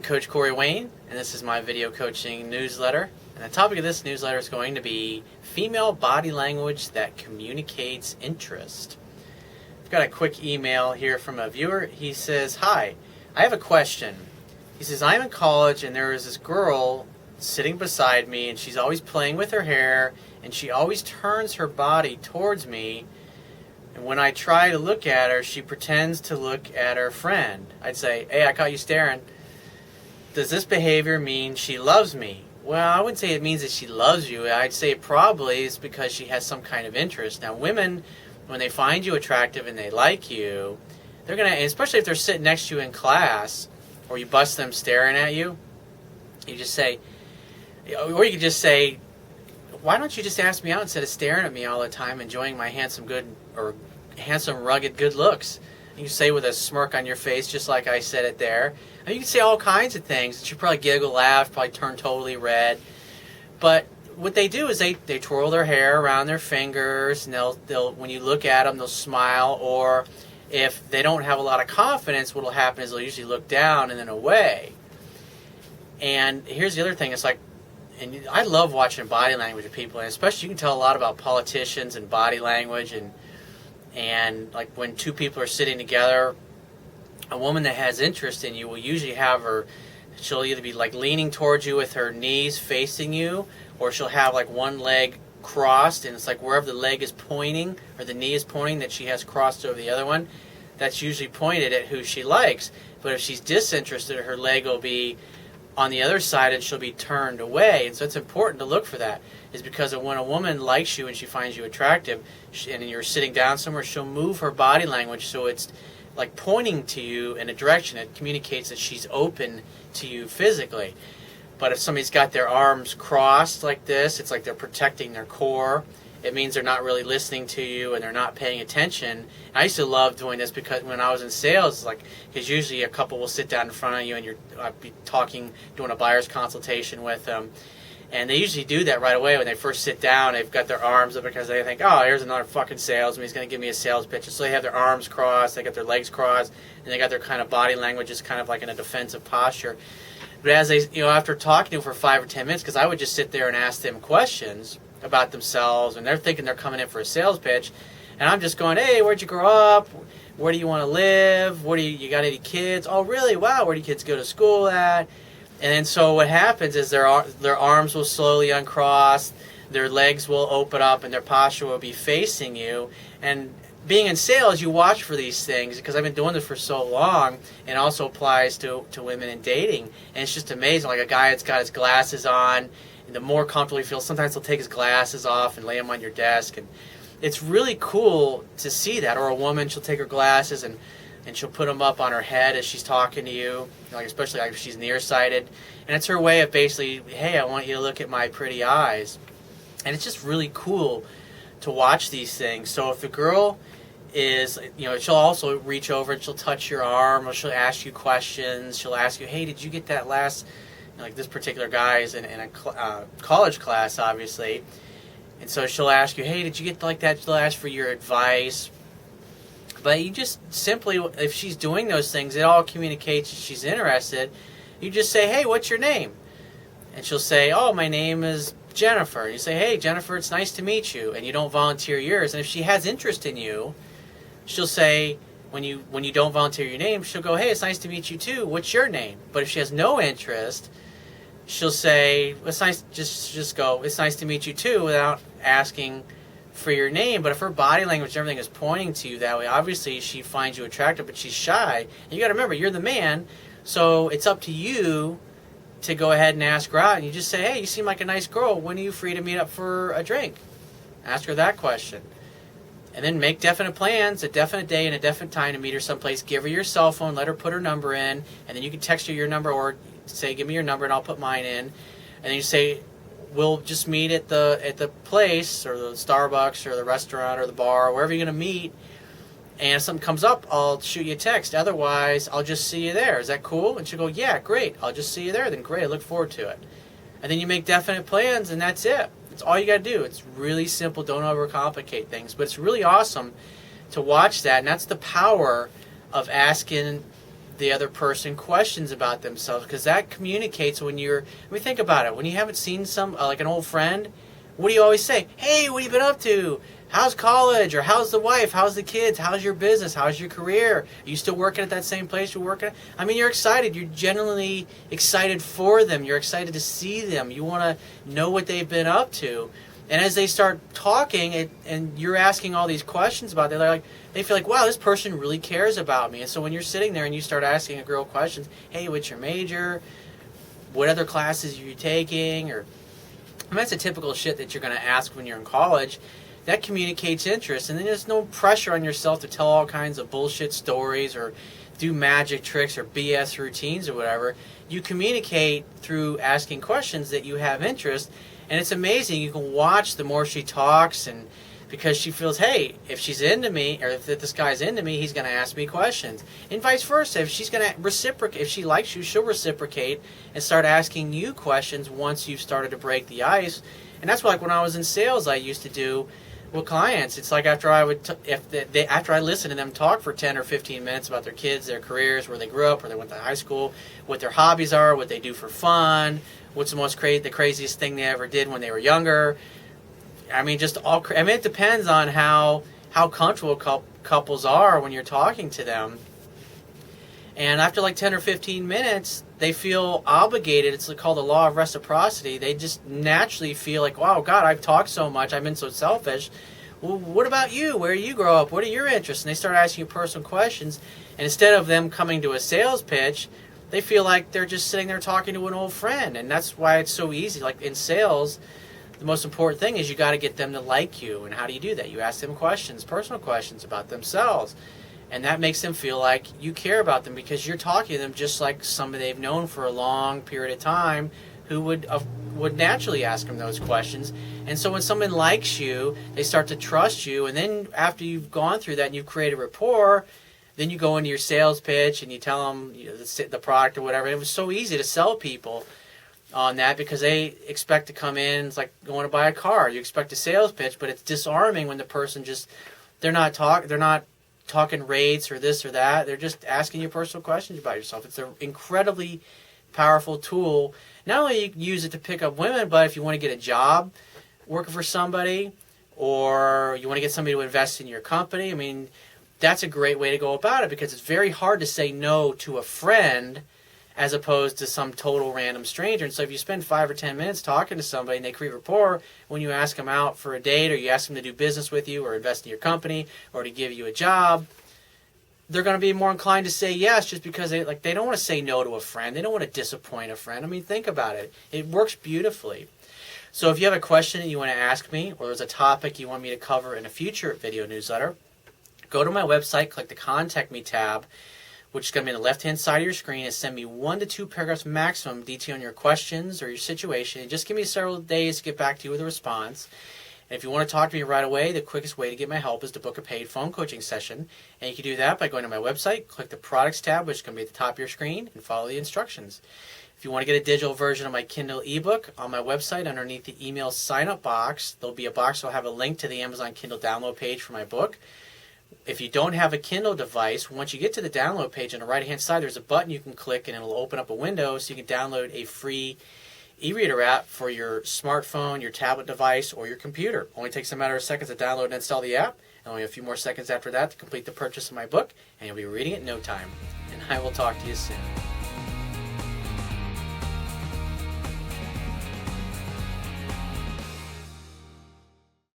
Coach Corey Wayne, and this is my video coaching newsletter. And the topic of this newsletter is going to be female body language that communicates interest. I've got a quick email here from a viewer. He says, "Hi, I have a question." He says, "I'm in college and there is this girl sitting beside me and she's always playing with her hair and she always turns her body towards me. And when I try to look at her, she pretends to look at her friend. I'd say, 'Hey, I caught you staring. Does this behavior mean she loves me?'" Well, I wouldn't say it means that she loves you. I'd say probably it's because she has some kind of interest. Now, women, when they find you attractive and they like you, they're going to, especially if they're sitting next to you in class, or you bust them staring at you, you just say, or you could just say, "Why don't you just ask me out instead of staring at me all the time, enjoying my handsome, rugged, good looks?" You say with a smirk on your face, just like I said it there. And you can say all kinds of things. She'll probably giggle, laugh, probably turn totally red. But what they do is they twirl their hair around their fingers, and they'll when you look at them, they'll smile. Or if they don't have a lot of confidence, what will happen is they'll usually look down and then away. And here's the other thing. It's like, and I love watching body language of people, and especially you can tell a lot about politicians and body language, and like when two people are sitting together, a woman that has interest in you will usually have her, she'll either be like leaning towards you with her knees facing you, or she'll have like one leg crossed, and it's like wherever the leg is pointing or the knee is pointing that she has crossed over the other one, that's usually pointed at who she likes. But if she's disinterested, her leg will be on the other side and she'll be turned away. And so it's important to look for that, is because when a woman likes you and she finds you attractive and you're sitting down somewhere, she'll move her body language so it's like pointing to you in a direction. It communicates that she's open to you physically. But if somebody's got their arms crossed like this, it's like they're protecting their core. It means they're not really listening to you and they're not paying attention. I used to love doing this because when I was in sales, because usually a couple will sit down in front of you and I'd be talking, doing a buyer's consultation with them. And they usually do that right away when they first sit down. They've got their arms up because they think, "Oh, here's another fucking salesman. He's going to give me a sales pitch." And so they have their arms crossed, they got their legs crossed, and they got their kind of body language just kind of like in a defensive posture. But as they, after talking to them for 5 or 10 minutes, because I would just sit there and ask them questions about themselves, and they're thinking they're coming in for a sales pitch, and I'm just going, "Hey, where'd you grow up? Where do you want to live? You got any kids? Oh, really? Wow, where do your kids go to school at?" And then so what happens is their arms will slowly uncross, their legs will open up, and their posture will be facing you. And being in sales, you watch for these things, because I've been doing this for so long, and also applies to women in dating. And it's just amazing. Like a guy that's got his glasses on, and the more comfortable he feels, sometimes he'll take his glasses off and lay them on your desk. And it's really cool to see that. Or a woman, she'll take her glasses and she'll put them up on her head as she's talking to you, especially if she's nearsighted. And it's her way of basically, "Hey, I want you to look at my pretty eyes." And it's just really cool to watch these things. So if the girl is, she'll also reach over and she'll touch your arm, or she'll ask you questions. She'll ask you, "Hey, did you get that last," like this particular guy is in a college class, obviously. And so she'll ask you, "Hey, did you get like that?" She'll ask for your advice. But you just simply, if she's doing those things, it all communicates that she's interested. You just say, "Hey, what's your name?" And she'll say, "Oh, my name is Jennifer." You say, "Hey, Jennifer, it's nice to meet you." And you don't volunteer yours. And if she has interest in you, she'll say, when you don't volunteer your name, she'll go, "Hey, it's nice to meet you too. What's your name?" But if she has no interest, she'll say, "It's nice," just go, "It's nice to meet you too," without asking for your name. But if her body language and everything is pointing to you that way, obviously she finds you attractive, but she's shy. And you got to remember, you're the man, so it's up to you to go ahead and ask her out. And you just say, "Hey, you seem like a nice girl. When are you free to meet up for a drink?" Ask her that question. And then make definite plans, a definite day and a definite time to meet her someplace. Give her your cell phone, let her put her number in, and then you can text her your number, or say, "Give me your number and I'll put mine in." And then you say, "We'll just meet at the place, or the Starbucks, or the restaurant, or the bar, or wherever you're going to meet. And if something comes up, I'll shoot you a text. Otherwise, I'll just see you there. Is that cool?" And she'll go, "Yeah, great. I'll just see you there. Then great. I look forward to it." And then you make definite plans, and that's it. It's all you got to do. It's really simple. Don't overcomplicate things. But it's really awesome to watch that. And that's the power of asking the other person questions about themselves, because that communicates when you're, I mean, think about it. When you haven't seen like an old friend, what do you always say? Hey, what have you been up to? How's college? Or how's the wife? How's the kids? How's your business? How's your career? Are you still working at that same place you're working at? I mean, you're excited. You're genuinely excited for them. You're excited to see them. You want to know what they've been up to. And as they start talking, and you're asking all these questions about them, they feel like, wow, this person really cares about me. And so when you're sitting there and you start asking a girl questions, hey, what's your major? What other classes are you taking? Or, I mean, that's a typical shit that you're going to ask when you're in college. That communicates interest, and then there's no pressure on yourself to tell all kinds of bullshit stories or do magic tricks or BS routines or whatever. You communicate through asking questions that you have interest, and it's amazing. You can watch the more she talks, and because she feels, hey, if she's into me, or if this guy's into me, he's going to ask me questions. And vice versa. If she's going to reciprocate, if she likes you, she'll reciprocate and start asking you questions once you've started to break the ice. And that's like when I was in sales, I used to do with clients. It's like after I would, after I listened to them talk for 10 or 15 minutes about their kids, their careers, where they grew up, where they went to high school, what their hobbies are, what they do for fun, what's the craziest thing they ever did when they were younger. I mean, it depends on how comfortable couples are when you're talking to them. And after like 10 or 15 minutes, they feel obligated. It's called the law of reciprocity. They just naturally feel like, wow, God, I've talked so much. I've been so selfish. Well, what about you? Where do you grow up? What are your interests? And they start asking you personal questions. And instead of them coming to a sales pitch, they feel like they're just sitting there talking to an old friend. And that's why it's so easy. Like in sales, the most important thing is you got to get them to like you. And how do you do that? You ask them questions, personal questions about themselves. And that makes them feel like you care about them, because you're talking to them just like somebody they've known for a long period of time who would naturally ask them those questions. And so when someone likes you, they start to trust you. And then after you've gone through that and you've created rapport, then you go into your sales pitch and you tell them the product or whatever. It was so easy to sell people on that, because they expect to come in. It's like going to buy a car. You expect a sales pitch, but it's disarming when the person they're not talking rates or this or that. They're just asking you personal questions about yourself. It's an incredibly powerful tool. Not only you can use it to pick up women, but if you want to get a job working for somebody, or you want to get somebody to invest in your company, I mean, that's a great way to go about it, because it's very hard to say no to a friend as opposed to some total random stranger. And so if you spend 5 or 10 minutes talking to somebody and they create rapport, when you ask them out for a date, or you ask them to do business with you or invest in your company or to give you a job, they're going to be more inclined to say yes, just because they don't want to say no to a friend. They don't want to disappoint a friend. I mean, think about it. It works beautifully. So if you have a question that you want to ask me, or there's a topic you want me to cover in a future video newsletter, go to my website, click the Contact Me tab, which is going to be on the left-hand side of your screen, and send me 1 to 2 paragraphs maximum detailing your questions or your situation. And just give me several days to get back to you with a response. And if you want to talk to me right away, the quickest way to get my help is to book a paid phone coaching session. And you can do that by going to my website, click the Products tab, which is going to be at the top of your screen, and follow the instructions. If you want to get a digital version of my Kindle ebook, on my website, underneath the email sign-up box, there'll be a box that will have a link to the Amazon Kindle download page for my book. If you don't have a Kindle device, once you get to the download page on the right-hand side, there's a button you can click, and it'll open up a window so you can download a free e-reader app for your smartphone, your tablet device, or your computer. Only takes a matter of seconds to download and install the app, and only a few more seconds after that to complete the purchase of my book, and you'll be reading it in no time. And I will talk to you soon.